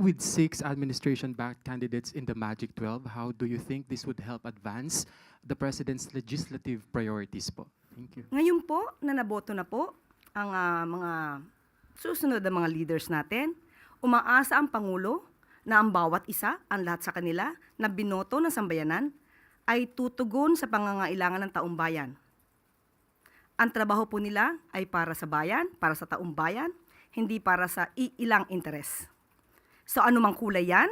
with 6 administration-backed candidates in the Magic 12, how do you think this would help advance the President's legislative priorities po? Thank you. Ngayon po, na naboto na po ang mga susunod na mga leaders natin, umaasa ang Pangulo na ang bawat isa, ang lahat sa kanila, na binoto ng sambayanan, ay tutugon sa pangangailangan ng taong bayan. Ang trabaho po nila ay para sa bayan, para sa taong bayan, hindi para sa ilang interes. So anumang kulay yan,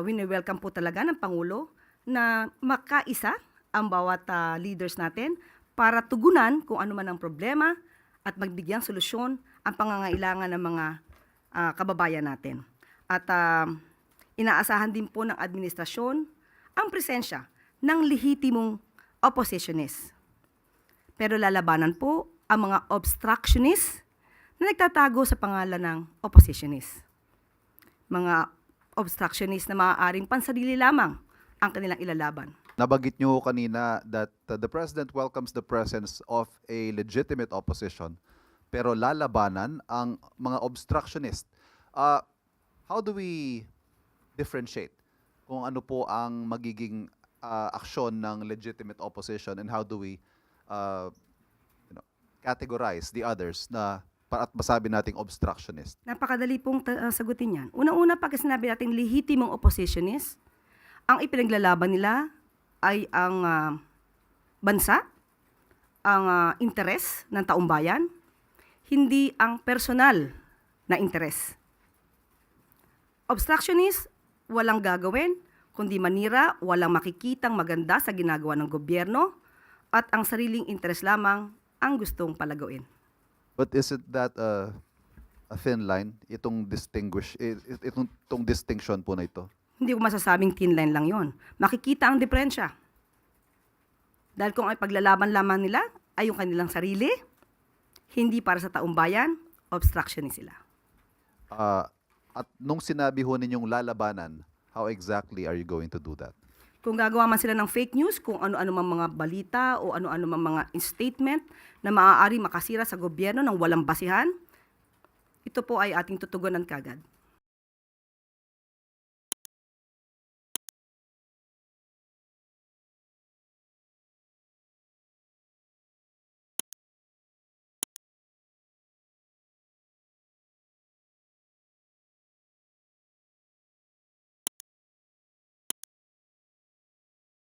wini-welcome po talaga ng Pangulo na makaisa ang bawat leaders natin para tugunan kung ano man ang problema at magbigyang solusyon ang pangangailangan ng mga kababayan natin. At inaasahan din po ng administrasyon ang presensya ng lehitimong oppositionist. Pero lalabanan po ang mga obstructionist na nagtatago sa pangalan ng oppositionist. Mga obstructionist na maaaring pansarili lamang ang kanilang ilalaban. Nabanggit nyo kanina that the President welcomes the presence of a legitimate opposition, pero lalabanan ang mga obstructionist. How do we differentiate kung ano po ang magiging aksyon ng legitimate opposition, and how do we categorize the others na at masabi nating obstructionist? Napakadali pong sagutin yan. Una-una, pag sinabi natin lehitimong oppositionist, ang ipinaglalaban nila ay ang bansa, ang interes ng taong bayan, hindi ang personal na interes. Obstructionist, walang gagawin, kundi manira, walang makikitang maganda sa ginagawa ng gobyerno, at ang sariling interes lamang ang gustong palagawin. But isn't that a thin line, itong distinction po na ito? Hindi ko masasabing thin line lang yon. Makikita ang diferensya. Dahil kung ay paglalaban lamang nila ay yung kanilang sarili, hindi para sa taong bayan, obstructionist sila. At nung sinabi ho ninyong lalabanan, how exactly are you going to do that? Kung gagawa man sila ng fake news, kung ano-ano mang mga balita o ano-ano mang mga statement na maaari makasira sa gobyerno ng walang basihan, ito po ay ating tutugunan kagad.